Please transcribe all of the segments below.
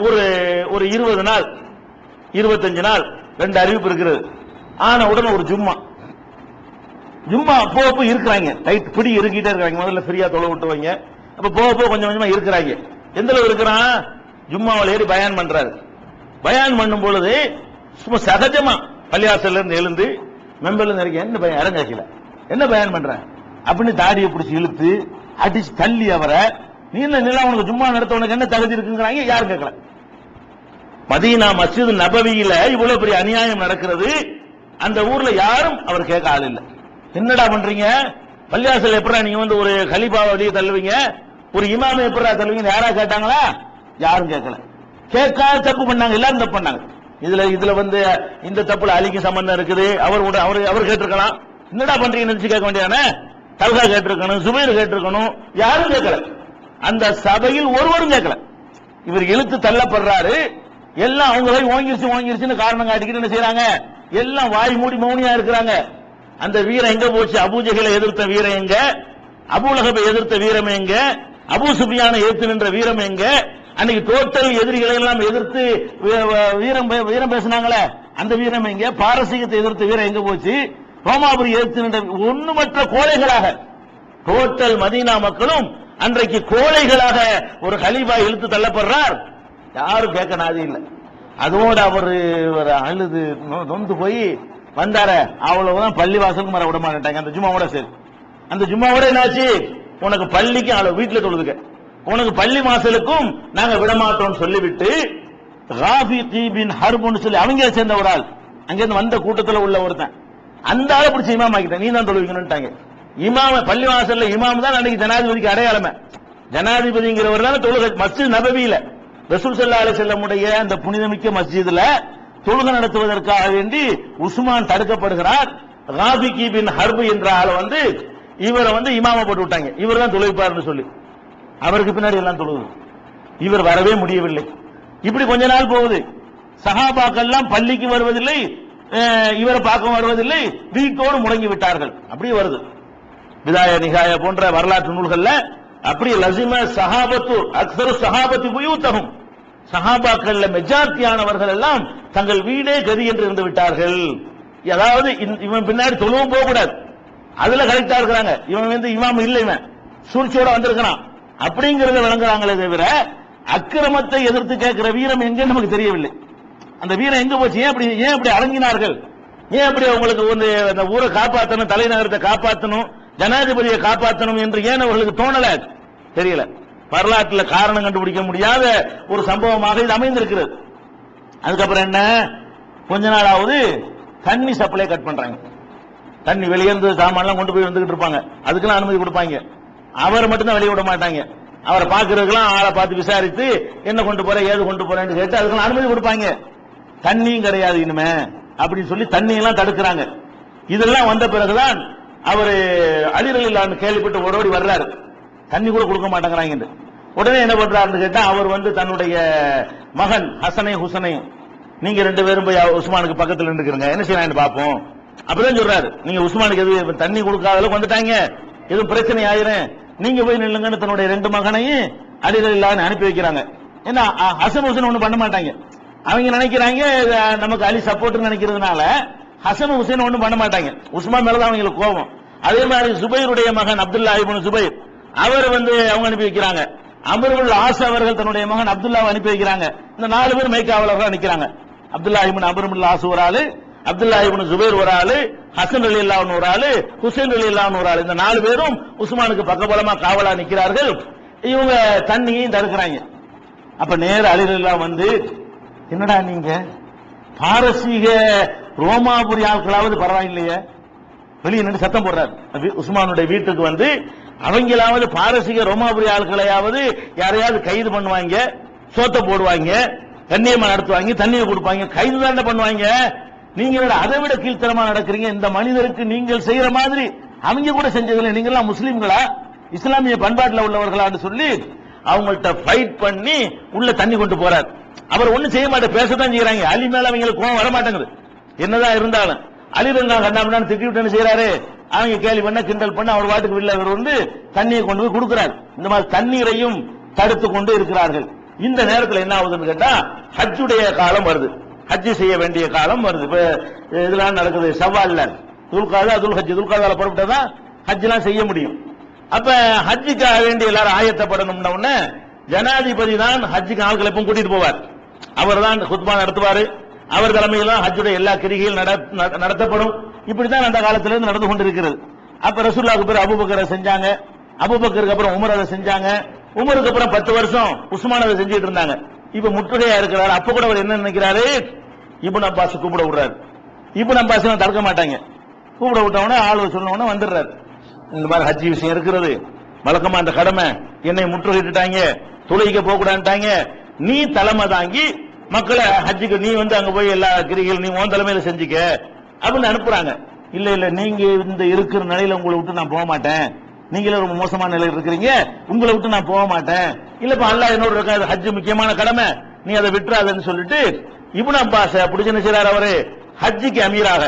ஒரு ஒரு 20 நாள் 25 நாள் 2 அறிவிப்பு இருக்கிறது. ஆன உடனே ஒரு ஜும்மா அப்போ இருக்கிறாங்க, டைட் பிடி இருக்கிட்டே இருக்காங்க. முதல்ல ஃப்ரீயா தொலை விட்டுவாங்க, அப்ப போக கொஞ்சம் கொஞ்சமா இருக்கிறாங்க. எந்த அளவு இருக்கிறான், ஜும்மாவில் ஏறி பயான் பண்றாரு. பயான் பண்ணும் பொழுது சும்மா சகஜமா பள்ளியாசல்ல இருந்து எழுந்து மெம்பர்ல இருக்க என்ன பயம் அரங்கல என்ன பயான் பண்ற அப்படின்னு தாடியை பிடிச்சி இழுத்து அடிச்சு தள்ளி அவரை, நீ நிலம் உனக்கு ஜும்மா நடத்த உனக்கு என்ன தகுதி இருக்குங்கிறாங்க. யாரும் கேட்கல. மதீனா மஸ்ஜித் நபவியில இவ்வளவு பெரிய அநியாயம் நடக்கிறது. அந்த ஊர்ல யாரும் அவர் கேட்க ஆள் இல்லை. என்னடா பண்றீங்க, பள்ளியாசல் எப்படா நீங்க வந்து ஒரு கலிபாவை வெளியே தள்ளுவீங்க, ஒரு இமாம எப்படா தள்ளுவீங்க, யாரா கேட்டாங்களா? யாரும் கேட்கல. கேட்காத தப்பு பண்ணாங்க, எல்லாரும் தப்பு பண்ணாங்க. இதுல வந்து இந்த தப்புல அலிக்கு சம்பந்தம் இருக்குது, அவர் கேட்டிருக்கலாம். என்னடா பண்றீங்க நினைச்சு கேட்க வேண்டியதானே. தல்கா கேட்டிருக்கணும், சுபைர் கேட்டிருக்கணும், யாரும் கேட்கல. அந்த சபையில் ஒருவரும் கேட்கல. இவர் இழுத்து தள்ளப்படுறாரு. எல்லாம் அவங்க ஓங்கிருச்சுன்னு காரணம் காட்டிக்கிட்டு என்ன செய்யறாங்க, எல்லாம் வாய் மூடி மௌனியா இருக்கிறாங்க. அந்த வீரம் எங்க போச்சு? அபூஜஹலை எதிர்த்த வீரம் எங்க? அபூலஹபை எதிர்த்த வீரம் எங்க? அபூ சுஃபியானை எதிர்த்து நின்ற வீரம் எங்க? அன்னைக்கு டோட்டல் எதிரிகளை எல்லாம் எதிர்த்து வீரம் பேசினாங்களே, அந்த வீரம் எங்க? பாரசீகத்தை எதிர்த்த வீரம் எங்க போச்சு? ரோமாபுரி எதிர்த்து நின்ற ஒண்ணுமற்ற கோழைகளாக டோட்டல் மதீனா மக்களும் அன்றைக்கு கோழைகளாக ஒரு கலீஃபா இழுத்து தள்ளப்படுறார். யாரும் கேட்க நாதி இல்லை. அதோடு அவர் அழுது நொந்து போய் வந்தார. அவ்வளவுதான் பள்ளி வாசலுக்கு மர விட மாட்டாங்க. அந்த ஜும்மாவோட சரி, அந்த ஜும்மாவோட என்னாச்சு, உனக்கு பள்ளிக்கு வீட்டுல தொழுதுக்க, உனக்கு பள்ளி வாசலுக்கும் நாங்க விடமாட்டோம் சொல்லிவிட்டு ராஃபிகி பின் ஹர்புன்னு சொல்லி அவங்க சேர்ந்த ஒரு ஆள், அங்கிருந்து வந்த கூட்டத்தில் உள்ள ஒருத்தன், அந்த ஆளை பிடிச்சி இமாம் ஆக்கிட்டேன், நீ தான் தொழுவிக்கணும்ட்டாங்க. இமாம பள்ளி வாசல்ல இமாம் தான் அன்னைக்கு ஜனாதிபதிக்கு அடையாளமே. ஜனாதிபதிங்கிறவர் தான் தொழுகை மஸ்ஜித் நபவியில ரசூல் ஸல்லல்லாஹு அலைஹி வஸல்லம் உடைய அந்த புனிதமிக்க மஸ்ஜிதுல தொழுகை நடத்துவதற்காக வேண்டி உஸ்மான் தடுக்கப்படுகிறார். ராஃபிகி பின் ஹர்பு என்ற ஆளை வந்து இவரை வந்து இமாம போட்டு விட்டாங்க. இவர் தான் தொழுவிப்பார்னு சொல்லி அவருக்கு பின்னாடி எல்லாம் தொழுது. இவர் வரவே முடியவில்லை. இப்படி கொஞ்ச நாள் போகுது. சஹாபாக்கள் எல்லாம் பள்ளிக்கு வருவதில்லை, இவரை பார்க்க வருவதில்லை, வீட்டோடு முடங்கி விட்டார்கள். அப்படியே வருது விதாய நிகாய போன்ற வரலாற்று நூல்கள்ல. அப்படியே லசிம சஹாபத்து அக்ஸரு சஹாபத்தி புயூத்தஹும், சஹாபாக்கள்ல மெஜாரிட்டியானவர்கள் எல்லாம் தங்கள் வீடே கதி என்று இருந்து விட்டார்கள். அதாவது இவன் பின்னாடி தொழுவும் போக கூடாது, அதுல கரெக்டா இருக்கிறாங்க. இவன் வந்து இமாம் இல்லை, இவன் சூழ்ச்சியோட வந்திருக்கிறான் அப்படிங்கறத விளங்குறாங்களே தவிர அக்கிரமத்தை எதிர்த்து கேட்கிற வீரம் எங்க நமக்கு தெரியவில்லை. அந்த வீரம் எங்க போச்சு? ஏன் அப்படி அடங்கினார்கள்? ஏன் அப்படி அவங்களுக்கு வந்து அந்த ஊரை காப்பாற்றணும், தலைநகரத்தை காப்பாற்றணும், ஜனாதிபதியை காப்பாற்றணும் என்று ஏன் அவர்களுக்கு தோணல தெரியல. வரலாற்றில் காரணம் கண்டுபிடிக்க முடியாத ஒரு சம்பவமாக இது அமைந்திருக்கிறது. அதுக்கப்புறம் என்ன, கொஞ்ச நாளாவது தண்ணி சப்ளை கட் பண்றாங்க. தண்ணி வெளியேந்து சாமான்லாம் கொண்டு போய் வந்துகிட்டு இருப்பாங்க, அதுக்கெல்லாம் அனுமதி கொடுப்பாங்க. அவரை மட்டும்தான் வெளியே விட மாட்டாங்க. அவரை பார்க்கறதுக்கெல்லாம் ஆளை பார்த்து விசாரித்து என்ன கொண்டு போற ஏது கொண்டு போறேன்னு கேட்டு அதுக்கெல்லாம் அனுமதி கொடுப்பாங்க. தண்ணியும் கிடையாது இனிமே அப்படின்னு சொல்லி தண்ணியெல்லாம் தடுக்கிறாங்க. இதெல்லாம் வந்த பிறகுதான் அவரு அலி ரலியல்லாஹு அன்ஹு கேள்விப்பட்டு ஓடோடி வர்றாரு. தண்ணி கூட கொடுக்க மாட்டேங்கிறாங்க. உடனே என்ன பண்றாருன்னு கேட்டா, அவர் வந்து தன்னுடைய மகன் ஹசனை ஹுசனையும், நீங்க 2 பேரும் போய் உஸ்மானுக்கு பக்கத்தில் நின்றுக்கிறீங்க, என்ன செய்யலாம் பார்ப்போம் அப்படிதான் சொல்றாரு. நீங்க உஸ்மானுக்கு எது தண்ணி கொடுக்காத அளவுக்கு வந்துட்டாங்க, எதுவும் பிரச்சனை ஆயிரும், நீங்க போய் நில்லுங்கன்னு தன்னுடைய 2 மகனையும் அலி ரலியல்லாஹு அன்ஹு அனுப்பி வைக்கிறாங்க. ஏன்னா ஹசன் ஹுசன் ஒண்ணு பண்ண மாட்டாங்க. அவங்க நினைக்கிறாங்க நமக்கு அலி சப்போர்ட் நினைக்கிறதுனால ஹசன் ஹுசைன் ஒண்ணும் பண்ண மாட்டாங்க. உஸ்மான் மேலதான் அவங்களுக்கு கோபம். அதே மாதிரி சுபைருடைய மகன் அப்துல்லா இப்னு சுபைர் அவர் வந்து அவங்க அனுப்பி வைக்கிறாங்க. அம்ருல் ஆஸ் அவர்கள் தன்னுடைய மகன் அப்துல்லாவை அனுப்பி வைக்கிறாங்க. இந்த 4 பேர் மைக்காவலர்களா நிக்கிறாங்க. அப்துல்லா இப்னு அம்ருல் ஆஸ் ஒரு ஆளு, அப்துல்லா இப்னு சுபைர் ஒரு ஆளு, ஹசன் ரலியல்லாஹு அன்ஹு ஒரு ஆளு, ஹுசைன் ரலியல்லாஹு அன்ஹு ஒரு ஆளு. இந்த 4 பேரும் உஸ்மானுக்கு பக்கபலமா காவலா நிக்கிறார்கள். இவங்க தண்ணியையும் தடுக்கிறாங்க. அப்ப நேர அலி ரலியல்லாஹு வந்து, என்னடா நீங்க பாரசீக ரோமாபுரி ஆட்களாவது பரவாயில்லையே, வெளியே நின்று சத்தம் போடுறாரு. உஸ்மானுடைய வீட்டுக்கு வந்து அவங்களாவது பாரசீக ரோமாபுரி ஆட்களையாவது யாரையாவது கைது பண்ணுவாங்க, சோத்த போடுவாங்க, கண்ணியமா நடத்துவாங்க, தண்ணியை கொடுப்பாங்க, கைது தான் பண்ணுவாங்க. நீங்க அதை விட கீழ்த்தரமா நடக்கிறீங்க. இந்த மனிதருக்கு நீங்கள் செய்யற மாதிரி அவங்க கூட செஞ்சதில்லை. நீங்க எல்லாம் முஸ்லீம்களா, இஸ்லாமிய பண்பாட்டில் உள்ளவர்களான்னு சொல்லி அவங்கள்ட்ட ஃபைட் பண்ணி உள்ள தண்ணி கொண்டு போறாரு. அவர் ஒண்ணும் செய்ய மாட்டார், பேசத்தான் செய்யறாங்க. அலி மேல அவங்களுக்கு கோவம் வர மாட்டேங்குது. என்னதான் இருந்தாலும் அலி ரங்கா கண்ணாமண்ணு திட்டி விட்டு என்ன செய்யறாரு, அவங்க கேள்வி பண்ண கிண்டல் பண்ண அவர் வாட்டுக்கு வெளில அவர் வந்து தண்ணியை கொண்டு போய் கொடுக்கிறார். இந்த மாதிரி தண்ணீரையும் தடுத்து கொண்டு இருக்கிறார்கள். இந்த நேரத்தில் என்ன ஆகுதுன்னு கேட்டா ஹஜ்ஜுடைய காலம் வருது, ஹஜ்ஜு செய்ய வேண்டிய காலம் வருது. இப்ப இதெல்லாம் நடக்குது ஷவ்வால்ல, துல்காதா துல்காதால புறப்பட்டதான் ஹஜ்ஜெல்லாம் செய்ய முடியும். அப்ப ஹஜ்ஜுக்காக வேண்டிய எல்லாரும் ஆயத்தப்படணும்னா உடனே ஜனாதிபதி தான் ஹஜ்ஜுக்கு ஆட்களை எப்பவும் கூட்டிட்டு போவார். அவர் தான் குத்பா நடத்துவாரு. அவர் தலைமையில் தான் ஹஜ்ஜுடைய எல்லா கிரிகையும் நடத்தப்படும். இப்படித்தான் அந்த காலத்திலிருந்து நடந்து கொண்டிருக்கிறது. அப்ப ரசூலுல்லாஹ்வுக்கு பிறகு அபூபக்கர் செஞ்சாங்க, அபூபக்கருக்கு அப்புறம் உமர் அதை செஞ்சாங்க, உமருக்கு அப்புறம் 10 வருஷம் உஸ்மான் அதை செஞ்சுட்டு இருந்தாங்க. இப்ப முற்றுகையா இருக்கிறாரு. அப்ப கூட அவர் என்ன நினைக்கிறாரு, இப்னு அப்பாஸ் கூப்பிட விடுறாரு. இப்னு அப்பாஸ் தடுக்க மாட்டாங்க, கூப்பிட விட்டவன ஆளு சொன்னவன வந்துடுறாரு. இந்த மாதிரி ஹஜ்ஜி விஷயம் இருக்கிறது, வழக்கமா அந்த கடமை என்னை முற்றுகையிட்டாங்க, தொழுகைக்கு போக கூடாதுட்டாங்க, நீ தலைமை தாங்கி மக்களை ஹஜ்ஜுக்கு நீ வந்து அங்க போய் எல்லா கிரிகள் நீ உன் தலைமையில செஞ்சுக்க அப்படின்னு அனுப்புறாங்க. இல்ல இல்ல நீங்க இந்த இருக்கிற நிலையில உங்களை விட்டு நான் போக மாட்டேன், நீங்களே ரொம்ப மோசமான நிலையில் இருக்கிறீங்க, உங்களை விட்டு நான் போக மாட்டேன். இல்லப்பா அல்லாஹ் என்னோட இருக்காது, ஹஜ்ஜு முக்கியமான கடமை, நீ அதை விட்டுறாதன்னு சொல்லிட்டு இப்னு அப்பாஸ் பிடிச்சு நினைச்சார். அவரு ஹஜ்ஜுக்கு அமீராக,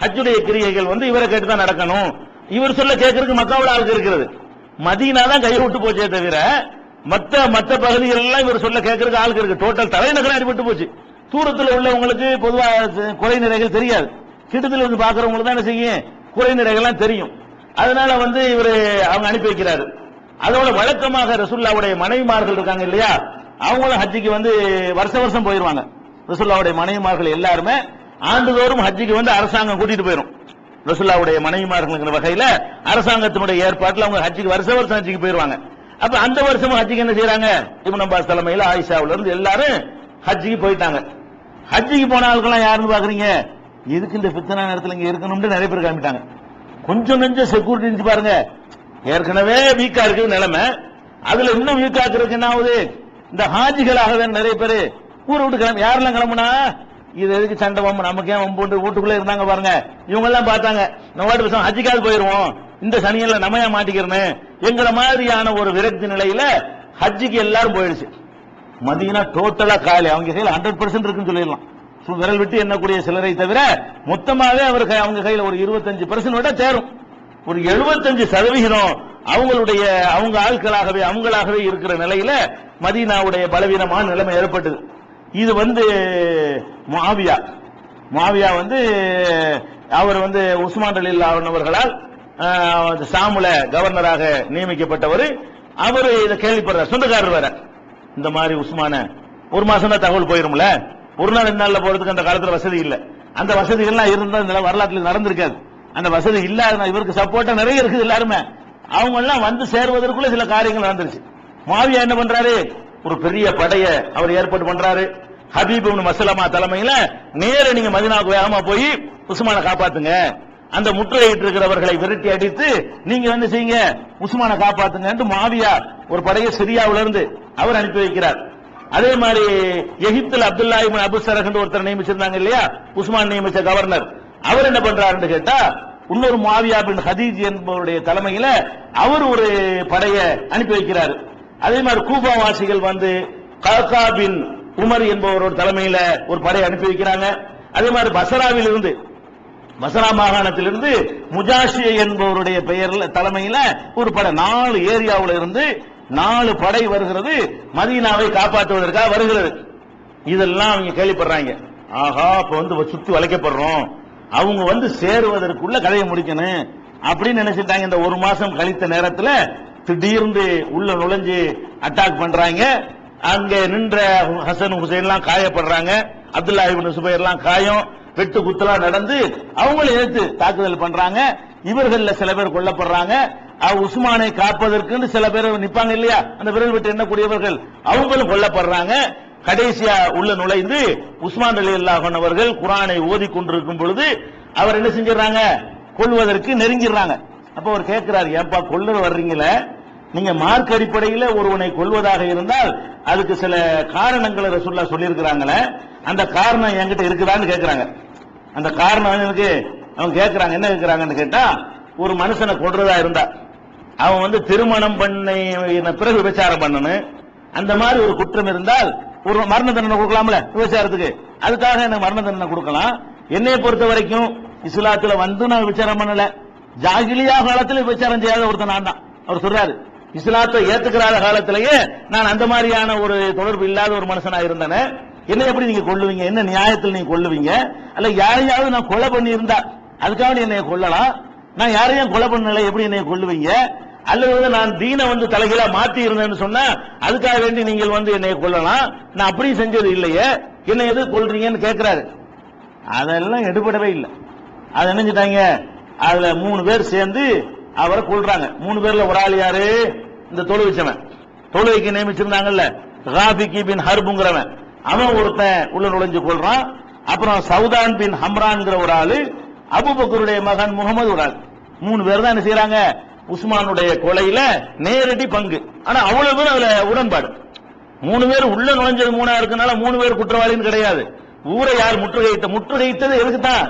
ஹஜ்ஜுடைய கிரியைகள் வந்து இவரை கேட்டுதான் நடக்கணும். இவர் சொல்ல கேட்கறதுக்கு மக்காவுல ஆளுக்கு இருக்கிறது, மதீனா தான் கையை விட்டு போச்சே தவிர மத்த பகுதிகள் எல்லாம் இவர் சொல்ல கேட்கறதுக்கு ஆளுக்கு இருக்கு. டோட்டல் தலைநகரம் அடிபட்டு போச்சு. தூரத்தில் உள்ளவங்களுக்கு பொதுவாக குறை நிறைகள் தெரியாது, கிட்டத்தில் வந்து பாக்குறவங்களுக்கு தான் என்ன செய்யும் குறை நிறைகள்லாம் தெரியும். அதனால வந்து இவரு அவங்க அனுப்பி வைக்கிறாரு. அதோட வழக்கமாக ரசூலுல்லாஹ்வுடைய மனைவிமார்கள் இருக்காங்க இல்லையா, அவங்களும் ஹஜ்ஜிக்கு வந்து வருஷம் போயிருவாங்க. ரசூலுல்லாஹ்வுடைய மனைவிமார்கள் எல்லாருமே ஆண்டுதோறும் ஹஜ்ஜிக்கு வந்து அரசாங்கம் கூட்டிட்டு போயிரும். ரசூலுல்லாஹ்வுடைய மனைவிமார்கள் வகையில அரசாங்கத்தினுடைய ஏற்பாட்டில் அவங்க ஹஜ்ஜிக்கு வருஷம் ஹஜ்ஜிக்கு போயிருவாங்க. அப்ப அந்த வருஷமும் ஹஜ்ஜிக்கு என்ன செய்யறாங்க, இப்னு அப்பாஸ் தலைமையில் ஆயிஷாவுல இருந்து எல்லாரும் ஹஜ்ஜிக்கு போயிட்டாங்க. ஹஜ்ஜிக்கு போன ஆட்கள்லாம் யாருன்னு பாக்குறீங்க, எதுக்கு இந்த பித்தனா நேரத்தில் இங்க இருக்கணும்னு நிறைய பேர் காமிட்டாங்க. கொஞ்சம் கொஞ்சம் செக்யூரிட்டி இருந்துச்சு பாருங்க. ஏற்கனவே வீக்கா இருக்குது நிலைமை, அதுல இன்னும் வீக்கா இருக்கு. என்ன ஆகுது, இந்த ஹாஜிகளாகவே நிறைய பேர் ஊரை விட்டு கிளம்பி, யாரெல்லாம் கிளம்புனா இது எதுக்கு சண்டை வம்பு, நமக்கு ஏன் வம்பு வீட்டுக்குள்ள இருந்தாங்க பாருங்க. இவங்க எல்லாம் பார்த்தாங்க, நம்ம வாட்டு பேசுவோம் ஹஜ்ஜிக்காவது போயிருவோம், இந்த சனியில நம்ம ஏன் மாட்டிக்கிறேன்னு என்கிற மாதிரியான ஒரு விரக்தி நிலையில ஹஜ்ஜிக்கு எல்லாரும் போயிடுச்சு. மதீனா டோட்டலா காலி, அவங்க கையில் 100% இருக்குன்னு சொல்லிடலாம். விரல் விட்டு எண்ணக்கூடிய சிலரை தவிர மொத்தமாவே அவருக்கு அவங்க கையில் ஒரு 25% விட தேரும். ஒரு 75% அவங்க அவங்களாகவே இருக்கிற நிலையில மதீனாவுடைய பலவீனமான நிலைமை ஏற்பட்டது. இது வந்து முஆவியா வந்து அவர் வந்து உஸ்மான் ரலியல்லாஹு அவர்களால் சாமுல கவர்னராக நியமிக்கப்பட்டவர். அவர் இதை கேள்விப்படுறார், சொந்தக்காரர் வேற. இந்த மாதிரி உஸ்மான ஒரு மாசம் தான் தகவல் போயிரும்ல, ஒரு நாள் 2 நாள்ல போறதுக்கு அந்த காலத்துல வசதி இல்ல. அந்த வசதிகள்லாம் இருந்தா இந்த வரலாற்றில் நடந்திருக்காது. அந்த வசதி இல்லாத இவருக்கு சப்போர்ட்டா நிறைய இருக்குது எல்லாருமே. அவங்க எல்லாம் வந்து சேருவதற்குள்ள சில காரியங்கள் நடந்துருச்சு. முஆவியா என்ன பண்றாரு, ஒரு பெரிய படைய அவர் ஏற்பாடு பண்றாரு. ஹபீப் இப்னு மஸ்லமா தலைமையில நேர நீங்க மதீனாவுக்கு வேகமா போய் உஸ்மானை காப்பாத்துங்க, அந்த முற்றுகையிட்டு இருக்கிறவர்களை விரட்டி அடித்து நீங்க வந்து செய்யுங்க, உஸ்மானை காப்பாத்துங்க. முஆவியா ஒரு படையை சிரியாவில இருந்து அவர் அனுப்பி வைக்கிறார். அதே மாதிரி எகிப்துல அப்துல்லா இப்னு அபு சரஹ் ஒருத்தர் நியமிச்சிருந்தாங்க இல்லையா, உஸ்மான் நியமிச்ச கவர்னர். அவர் என்ன பண்றாருன்னு கேட்டா, இன்னொரு முஆவியா பின் ஹதீஜ் என்பவருடைய தலைமையில அவர் ஒரு படையை அனுப்பி வைக்கிறார். அதே மாதிரி கூபா வாசிகள் வந்து கல்கா பின் உமர் என்பவரோட தலைமையில ஒரு படையை அனுப்பி வைக்கிறாங்க. அதே மாதிரி பஸ்ரா மாகாணத்திலிருந்து முஜாஷி என்பவருடைய பெயர்ல தலைமையில ஒரு படை 4 ஏரியாவில் இருந்து 4 படை வருகிறது, மதீனாவை காப்பாற்றுவதற்காக வருகிறது. இதெல்லாம் அவங்க கேள்விப்படுறாங்க. ஆஹா, இப்ப வந்து சுத்தி வளைக்கப்படுறோம், அவங்க வந்து சேருவதற்குள்ள கதையை முடிக்கணும் அப்படின்னு நினைச்சிட்டாங்க. இந்த ஒரு மாசம் கழித்த நேரத்தில் திடீர்னு உள்ள நுழைஞ்சு அட்டாக் பண்றாங்க. அங்க நின்ற ஹசன் ஹுசைன் எல்லாம் காயப்படுறாங்க, அப்துல்லா இப்னு சுபைர் எல்லாம் காயம், வெட்டு குத்தலாம் நடந்து அவங்களை எதிர்த்து தாக்குதல் பண்றாங்க. இவர்கள சில பேர் கொல்லப்படுறாங்க. உஸ்மானை காப்பதற்கு சில பேர் நிப்பாங்க இல்லையா, அந்த விரல் விட்டு எண்ணக்கூடியவர்கள் அவங்களும் கொல்லப்படுறாங்க. கடைசியா உள்ள நுழைந்து உஸ்மான் ரலியல்லாஹு அன்ஹு அவர்கள் குர்ஆனை ஓதி கொண்டிருக்கும் பொழுது அவர் என்ன செஞ்சிடறாங்க, கொல்வதற்கு நெருங்கிடுறாங்க. அப்ப அவர் கேட்கிறார், ஏன்பா கொல்ல வர்றீங்களே, நீங்க மார்க் அடிப்படையில் ஒருவனை கொல்வதாக இருந்தால் அதுக்கு சில காரணங்களை ரசூலுல்லாஹ் சொல்லியிருக்கிறாங்களே, அந்த காரணம் என்கிட்ட இருக்குதான்னு கேட்கிறாங்க. அந்த காரணம் எனக்கு அவங்க கேட்கிறாங்க, என்ன கேட்கிறாங்கன்னு கேட்டா, ஒரு மனுஷனை கொல்றதா இருந்தா அவன் வந்து திருமணம் பண்ண பிறகு விபச்சாரம் பண்ணணும், அந்த மாதிரி ஒரு குற்றம் இருந்தால் ஒரு மரண தண்டனை கொடுக்கலாம்ல விபச்சாரத்துக்கு, அதுக்காக எனக்கு மரண தண்டனை கொடுக்கலாம். என்னைய பொறுத்த வரைக்கும் இஸ்லாத்துல வந்து நான் விபச்சாரம் பண்ணல, ஜாகிலியா காலத்தில் விபச்சாரம் செய்யாத ஒருத்தன் நான் தான். அவர் சொல்றாரு, இஸ்லாத்தை ஏத்துக்கிறாத காலத்திலேயே நான் அந்த மாதிரியான ஒரு தொடர்பு இல்லாத ஒரு மனுஷனா இருந்தேன். என்ன எப்படி நீங்க கொல்லுவீங்க? என்ன நியாயத்தில் நீங்க கொல்லுவீங்க? அல்ல யாரையாவது நான் கொலை பண்ணி இருந்தா அதுக்காக என்னை கொல்லலாம், நான் யாரையும் கொலை பண்ணல, எப்படி என்னை கொல்லுவீங்க? அல்லது நான் தீனை தலைகீழா மாத்தி இருந்தேன்னு சொன்னா அதுக்காக வேண்டி நீங்கள் என்னை கொல்லலாம், நான் அப்படி செஞ்சது இல்லையே, என்ன எது கொல்றீங்கன்னு கேட்கிறாரு. அதெல்லாம் எடுபடவே இல்லை. அதை நினைஞ்சிட்டாங்க. அதுல 3 பேர் சேர்ந்து அவரை கொல்றாங்க. 3 பேர்ல ஒரு ஆள் யாரு? இந்த தொழுவிச்சவன், தொழுவைக்கு நியமிச்சிருந்தாங்கல்ல ராபிகி பின் ஹர்புங்கிறவன், அவன் ஒருத்தன் உள்ள நுழைஞ்சு கொள்றான். அப்புறம் சவுதான் பின் ஹம்ரான்ங்கிற ஒரு ஆளு, அபூபக்கருடைய மகன் முகமது ஒரு ஆள். 3 பேர் தான் என்ன செய்யறாங்க? உஸ்மானுடைய கொலையில நேரடி பங்கு. ஆனா அவ்வளவு பேர் அதுல உடன்பாடு. 3 பேர் உள்ள நுழைஞ்சது 3 இருக்கனால 3 பேர் குற்றவாளின்னு கிடையாது. ஊரை யார் முற்றுகையிட்டது எதுக்கு தான்?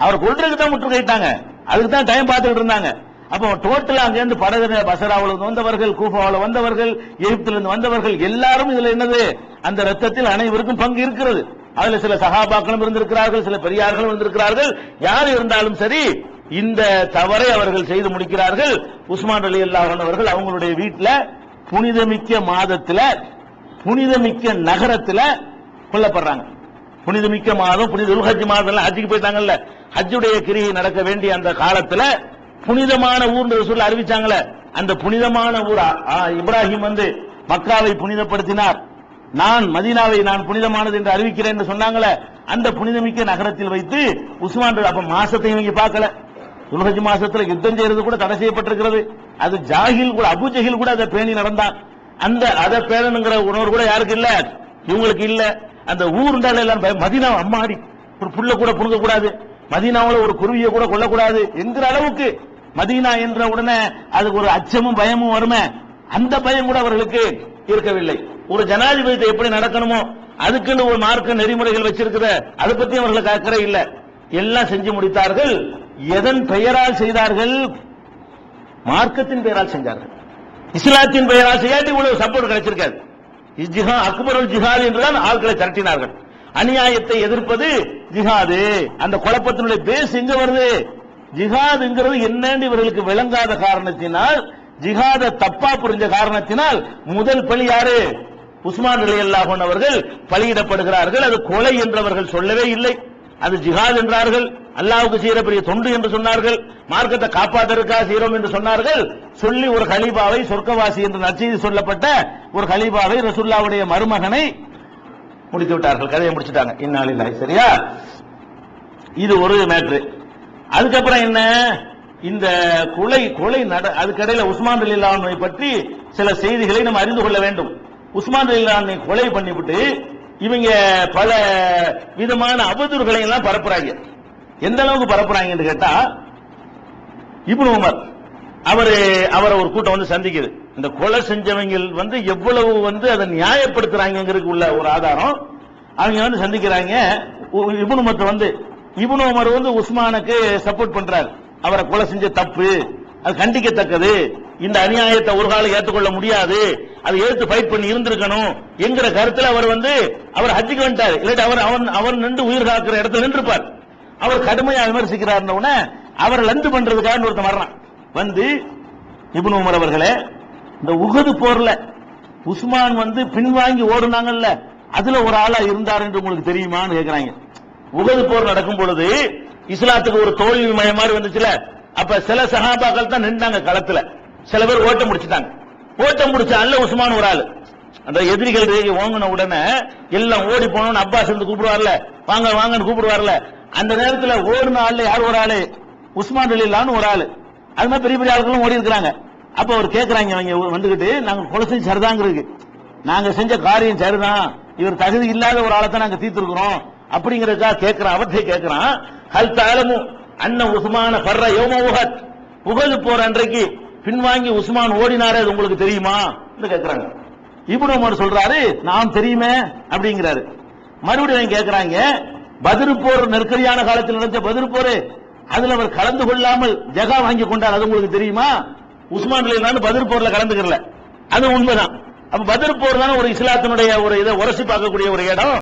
அவர் கொல்றதுக்கு தான் முற்றுகையிட்டாங்க. அதுக்கு தான் டைம் பார்த்துக்கிட்டு இருந்தாங்க. அப்போ டோட்டலா அங்கிருந்து படகு பசராவில் வந்தவர்கள், கூஃபாவில் வந்தவர்கள், எகிப்திலிருந்து வந்தவர்கள் எல்லாரும் இதுல என்னது? அந்த ரத்தத்தில் அனைவருக்கும் பங்கு இருக்கிறது. அதுல சில சகாபாக்களும் இருந்திருக்கிறார்கள், சில பெரியார்களும் இருந்திருக்கிறார்கள். யார் இருந்தாலும் சரி இந்த தவறை அவர்கள் செய்து முடிக்கிறார்கள். உஸ்மான் ரலியல்லாஹு அன்ஹு அவர்கள் அவங்களுடைய வீட்டுல புனிதமிக்க மாதத்துல புனிதமிக்க நகரத்துல கொல்லப்படுறாங்க. புனிதமிக்க மாதம், புனித துல்ஹஜ் மாதம், ஹஜ்ஜுக்கு போயிட்டாங்கல்ல, ஹஜ்ஜுடைய கிரியை நடக்க வேண்டிய அந்த காலத்துல புனிதமான ஊர் ரசூல் அறிவிச்சாங்களே, அந்த புனிதமான ஊர் இப்ராஹிம் மக்காவை புனிதப்படுத்தினார், நான் மதீனாவை நான் புனிதமானது என்று அறிவிக்கிறேன் என்று சொன்னாங்களே, அந்த புனிதமிக்க நகரத்தில் வைத்து உஸ்மான் அப்ப மாசத்தை இவங்க பார்க்கல. துல்ஹஜ் மாசத்துல யுத்தம் செய்யறது கூட தடை செய்யப்பட்டிருக்கிறது. அது ஜாகில் கூட, அபு ஜஹில் கூட அதை பேணி நடந்தான். அந்த அதை பேணனுங்கிற உணர்வு கூட யாருக்கு இல்ல? இவங்களுக்கு இல்ல. அந்த ஊருண்டால எல்லாம் மதீனா அம்மாடி ஒரு புள்ள கூட புடுங்க கூடாது, மதீனாவுல ஒரு குருவியை கூட கொல்லக்கூடாது என்கிற அளவுக்கு மதீனா என்ற உடனே அதுக்கு ஒரு அச்சமும் பயமும் வருமே, அந்த பயம் கூட அவர்களுக்கு இருக்கவில்லை. ஒரு ஜனாதிபதி எப்படி நடக்கணுமோ அதுக்குன்னு ஒரு மார்க்க நெறிமுறைகள் வச்சிருக்கிற அதை பத்தி அவர்களுக்கு அக்கறை இல்ல. எல்லாம் செஞ்சு முடித்தார்கள். எதன் பெயரால் செய்தார்கள்? மார்க்கத்தின் பெயரால் செஞ்சார்கள். இஸ்லாத்தின் பெயரால் செய்யாட்டி இவ்வளவு சப்போர்ட் கிடைச்சிருக்காது. அக்பருல் ஜிஹாத் என்றுதான் ஆட்களை திரட்டினார்கள். அநியாயத்தை எதிர்ப்பது ஜிஹாது. அந்த குழப்பத்தினுடைய பேஸ் எங்க வருது? ஜிஹாதுங்கிறது என்னன்னு இவர்களுக்கு விளங்காத காரணத்தினால், ஜிஹாத தப்பா புரிஞ்ச காரணத்தினால் முதல் பலி யாரு? உஸ்மான் ரலியல்லாஹு அன்ஹு அவர்கள் பலியிடப்படுகிறார்கள். அது கொலை என்றவர்கள் சொல்லவே இல்லை, அது ஜிஹாத் என்றார்கள். அல்லாஹ்வுக்கு செய்யற பெரிய தொண்டு என்று சொன்னார்கள். மார்க்கத்தை காப்பாற்றுவதற்காக செய்கிறோம் என்று சொன்னார்கள். சொல்லி ஒரு கலீபாவை சொர்க்கவாசி என்று நற்செய்தி சொல்லப்பட்ட ஒரு கலீபாவை ரசூலுல்லாஹ்வுடைய மருமகனை முடித்து விட்டார்கள். கதையை முடிச்சுட்டாங்க. இன்னாலில்லாஹி. சரியா? இது ஒரு மேட்ரு. அதுக்கப்புறம் என்ன? இந்த கொலை அதுக்கடையில் உஸ்மான் ரலியல்லாஹு அன்ஹு பற்றி சில செய்திகளை நம்ம அறிந்து கொள்ள வேண்டும். உஸ்மான் ரலியல்லாஹு அன்ஹு கொலை பண்ணிவிட்டு இவங்க பல விதமான அவதூறுகளை எல்லாம் பரப்புறாங்க. எந்த அளவுக்கு பரப்புறாங்கன்னு கேட்டா, இப்னு உமர் அவரை ஒரு கூட்டம் சந்திக்குது. இந்த கொலை செஞ்சவங்க எவ்வளவு அதை நியாயப்படுத்துறாங்கிறதுக்கு உள்ள ஒரு ஆதாரம். அவங்க சந்திக்கிறாங்க. இப்னு உமர் இப்னு உமர் உஸ்மானுக்கு சப்போர்ட் பண்றாரு. அவரை கொலை செஞ்ச தப்பு, அது கண்டிக்கத்தக்கது, இந்த அநியாயத்தை ஒரு காலம் ஏற்றுக்கொள்ள முடியாது, அதை எடுத்து ஃபைட் பண்ணி இருந்திருக்கணும் என்கிற கருத்துல அவர் ஹஜ்ஜுக்கு வந்துட்டார். இல்லாட்டி அவர் நின்று உயிர் காக்கிற இடத்துல நின்றுப்பார். அவர் கடுமையா விமர்சிக்கிறார். அவரை லந்து பண்றதுக்காக ஒருத்தன் வர்றான். இப்னு உமர் அவர்களே, இந்த உஹது போர்ல உஸ்மான் பின்வாங்கி ஓடுனாங்கல்ல, அதுல ஒரு ஆளா இருந்தார் என்று உங்களுக்கு தெரியுமான்னு கேட்கிறாங்க. உஹது போர் நடக்கும் பொழுது இஸ்லாத்துக்கு ஒரு தோல்வி மயம் மாதிரி வந்துச்சுல, அப்ப சில சஹாபாக்கள் தான் நின்றாங்க களத்துல, சில பேர் ஓட்ட முடிச்சுட்டாங்க. ஓட்டம் முடிச்ச அல்ல உஸ்மான் ஒரு ஆளு. அந்த எதிரிகள் ரேகை ஓங்கின உடனே எல்லாம் ஓடி போனோம்னு அப்பாஸ் கூப்பிடுவார்ல, வாங்க வாங்கன்னு கூப்பிடுவார்ல, அந்த நேரத்தில் ஓடுன ஆள் யார்? ஒரு ஆளு உஸ்மான் ரலியல்லாஹு ஒரு ஆளு. அது மாதிரி பெரிய பெரிய ஆட்களும் ஓடி இருக்கிறாங்க. அப்ப அவர் கேட்கிறாங்க, அவங்க வந்துகிட்டு நாங்க கொலை செஞ்சு சரிதாங்கிறது, நாங்க செஞ்ச காரியம் சரிதான், இவர் தகுதி இல்லாத ஒரு ஆளை தான் நாங்க தீர்த்திருக்கிறோம் அப்படிங்கறதுக்காக கேட்கிறான். அவற்றை கேட்கிறான், ஹல் தஅலமு அன்ன உஸ்மான ஃபர்ர யௌம உஹத், உஹது போர் அன்றைக்கு பின்வாங்கி உஸ்மான் ஓடினாரே, அது உங்களுக்கு தெரியுமா கேட்கிறாங்க. இப்னு உமர் சொல்றாரு, நாம் தெரியுமே அப்படிங்கிறாரு. மறுபடியும் கேட்கிறாங்க, பத்ர் போர் நெருக்கடியான காலத்தில் நடந்த பத்ர் போர், அதுல அவர் கலந்து கொள்ளாமல் ஜகா வாங்கி கொண்டார், அது உங்களுக்கு தெரியுமா? உஸ்மான் ரலியல்லாஹு பத்ர் போர்ல கலந்துக்கல, அது உண்மைதான். அப்ப பத்ர் போர் தானே ஒரு இஸ்லாத்தினுடைய ஒரு இதை உரசி பார்க்கக்கூடிய ஒரு இடம்.